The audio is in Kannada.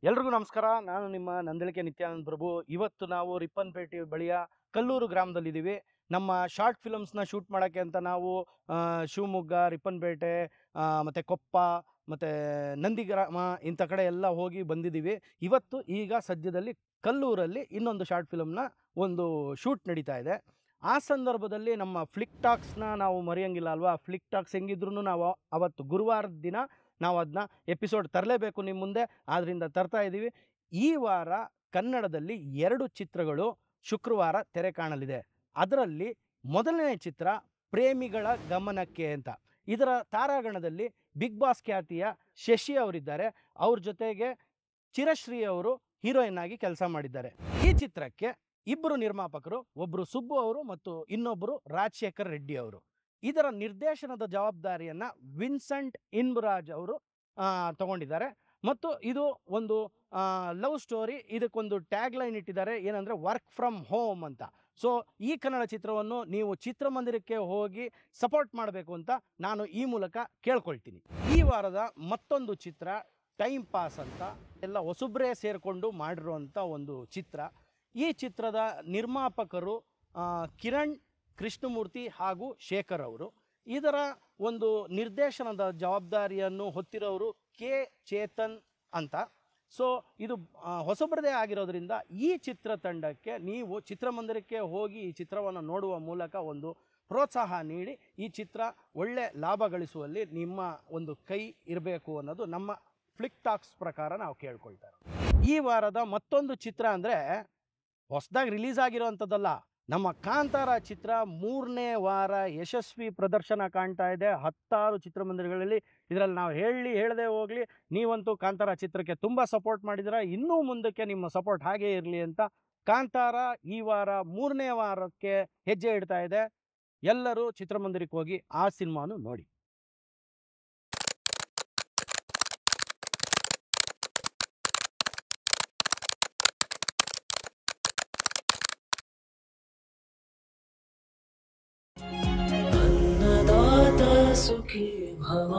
ಎಲ್ರಿಗೂ ನಮಸ್ಕಾರ. ನಾನು ನಿಮ್ಮ ನಂದಳಿಕೆ ನಿತ್ಯಾನಂದ ಪ್ರಭು. ಇವತ್ತು ನಾವು ರಿಪ್ಪನ್ಪೇಟೆ ಬಳಿಯ ಕಲ್ಲೂರು ಗ್ರಾಮದಲ್ಲಿದ್ದೀವಿ. ನಮ್ಮ ಶಾರ್ಟ್ ಫಿಲಮ್ಸ್ನ ಶೂಟ್ ಮಾಡೋಕ್ಕೆ ಅಂತ ನಾವು ಶಿವಮೊಗ್ಗ, ರಿಪ್ಪನ್ಪೇಟೆ, ಮತ್ತು ಕೊಪ್ಪ, ಮತ್ತು ನಂದಿಗ್ರಾಮ ಇಂಥ ಕಡೆ ಎಲ್ಲ ಹೋಗಿ ಬಂದಿದ್ದೀವಿ. ಇವತ್ತು ಈಗ ಸದ್ಯದಲ್ಲಿ ಕಲ್ಲೂರಲ್ಲಿ ಇನ್ನೊಂದು ಶಾರ್ಟ್ ಫಿಲಮ್ನ ಒಂದು ಶೂಟ್ ನಡೀತಾ ಇದೆ. ಆ ಸಂದರ್ಭದಲ್ಲಿ ನಮ್ಮ ಫ್ಲಿಕ್ ಟಾಕ್ಸ್ನ ನಾವು ಮರೆಯೋಂಗಿಲ್ಲ ಅಲ್ವಾ. ಫ್ಲಿಕ್ ಟಾಕ್ಸ್ ಹೆಂಗಿದ್ರು ನಾವು ಅವತ್ತು ಗುರುವಾರದ ದಿನ ನಾವು ಅದನ್ನ ಎಪಿಸೋಡ್ ತರಲೇಬೇಕು ನಿಮ್ಮ ಮುಂದೆ, ಆದ್ದರಿಂದ ತರ್ತಾ ಇದ್ದೀವಿ. ಈ ವಾರ ಕನ್ನಡದಲ್ಲಿ 2 ಚಿತ್ರಗಳು ಶುಕ್ರವಾರ ತೆರೆ ಕಾಣಲಿದೆ. ಅದರಲ್ಲಿ ಮೊದಲನೇ ಚಿತ್ರ ಪ್ರೇಮಿಗಳ ಗಮನಕ್ಕೆ ಅಂತ. ಇದರ ತಾರಾಗಣದಲ್ಲಿ ಬಿಗ್ ಬಾಸ್ ಖ್ಯಾತಿಯ ಶಶಿ ಅವರಿದ್ದಾರೆ. ಅವ್ರ ಜೊತೆಗೆ ಚಿರಶ್ರೀ ಅವರು ಹೀರೋಯಿನ್ ಆಗಿ ಕೆಲಸ ಮಾಡಿದ್ದಾರೆ. ಈ ಚಿತ್ರಕ್ಕೆ 2 ನಿರ್ಮಾಪಕರು, ಒಬ್ಬರು ಸುಬ್ಬು ಅವರು ಮತ್ತು ಇನ್ನೊಬ್ಬರು ರಾಜಶೇಖರ್ ರೆಡ್ಡಿ ಅವರು. ಇದರ ನಿರ್ದೇಶನದ ಜವಾಬ್ದಾರಿಯನ್ನ ವಿನ್ಸೆಂಟ್ ಇನ್ಬರಾಜ್ ಅವರು ತಗೊಂಡಿದ್ದಾರೆ. ಮತ್ತು ಇದು ಒಂದು ಲವ್ ಸ್ಟೋರಿ. ಇದಕ್ಕೊಂದು ಟ್ಯಾಗ್ ಲೈನ್ ಇಟ್ಟಿದ್ದಾರೆ, ಏನಂದರೆ ವರ್ಕ್ ಫ್ರಮ್ ಹೋಮ್ ಅಂತ. ಸೊ ಈ ಕನ್ನಡ ಚಿತ್ರವನ್ನು ನೀವು ಚಿತ್ರಮಂದಿರಕ್ಕೆ ಹೋಗಿ ಸಪೋರ್ಟ್ ಮಾಡಬೇಕು ಅಂತ ನಾನು ಈ ಮೂಲಕ ಕೇಳ್ಕೊಳ್ತೀನಿ. ಈ ವಾರದ ಮತ್ತೊಂದು ಚಿತ್ರ ಟೈಮ್ ಪಾಸ್ ಅಂತ, ಎಲ್ಲ ಹೊಸಬ್ರೇ ಸೇರಿಕೊಂಡು ಮಾಡಿರುವಂಥ ಒಂದು ಚಿತ್ರ. ಈ ಚಿತ್ರದ ನಿರ್ಮಾಪಕರು ಕಿರಣ್ ಕೃಷ್ಣಮೂರ್ತಿ ಹಾಗೂ ಶೇಖರ್ ಅವರು. ಇದರ ಒಂದು ನಿರ್ದೇಶನದ ಜವಾಬ್ದಾರಿಯನ್ನು ಹೊತ್ತಿರೋರು ಕೆ ಚೇತನ್ ಅಂತ. ಸೊ ಇದು ಹೊಸಬರದೇ ಆಗಿರೋದ್ರಿಂದ ಈ ಚಿತ್ರತಂಡಕ್ಕೆ ನೀವು ಚಿತ್ರಮಂದಿರಕ್ಕೆ ಹೋಗಿ ಈ ಚಿತ್ರವನ್ನು ನೋಡುವ ಮೂಲಕ ಒಂದು ಪ್ರೋತ್ಸಾಹ ನೀಡಿ ಈ ಚಿತ್ರ ಒಳ್ಳೆ ಲಾಭ ಗಳಿಸುವಲ್ಲಿ ನಿಮ್ಮ ಒಂದು ಕೈ ಇರಬೇಕು ಅನ್ನೋದು ನಮ್ಮ ಫ್ಲಿಕ್ ಟಾಕ್ಸ್ ಪ್ರಕಾರ ನಾವು ಕೇಳ್ಕೊಳ್ತಾರೆ. ಈ ವಾರದ ಮತ್ತೊಂದು ಚಿತ್ರ ಅಂದರೆ ಹೊಸದಾಗಿ ರಿಲೀಸ್ ಆಗಿರೋವಂಥದ್ದಲ್ಲ, ನಮ್ಮ ಕಾಂತಾರ ಚಿತ್ರ 3ನೇ ವಾರ ಯಶಸ್ವಿ ಪ್ರದರ್ಶನ ಕಾಣ್ತಾ ಇದೆ 16 ಚಿತ್ರಮಂದಿರಗಳಲ್ಲಿ. ಇದರಲ್ಲಿ ನಾವು ಹೇಳದೆ ಹೋಗಲಿ, ನೀವಂತೂ ಕಾಂತಾರ ಚಿತ್ರಕ್ಕೆ ತುಂಬ ಸಪೋರ್ಟ್ ಮಾಡಿದ್ದೀರಾ. ಇನ್ನೂ ಮುಂದಕ್ಕೆ ನಿಮ್ಮ ಸಪೋರ್ಟ್ ಹಾಗೇ ಇರಲಿ ಅಂತ ಕಾಂತಾರ ಈ ವಾರ 3ನೇ ವಾರಕ್ಕೆ ಹೆಜ್ಜೆ ಇಡ್ತಾ ಇದೆ. ಎಲ್ಲರೂ ಚಿತ್ರಮಂದಿರಕ್ಕೆ ಹೋಗಿ ಆ ಸಿನಿಮಾನು ನೋಡಿ. अन्नदाता सुखी भव।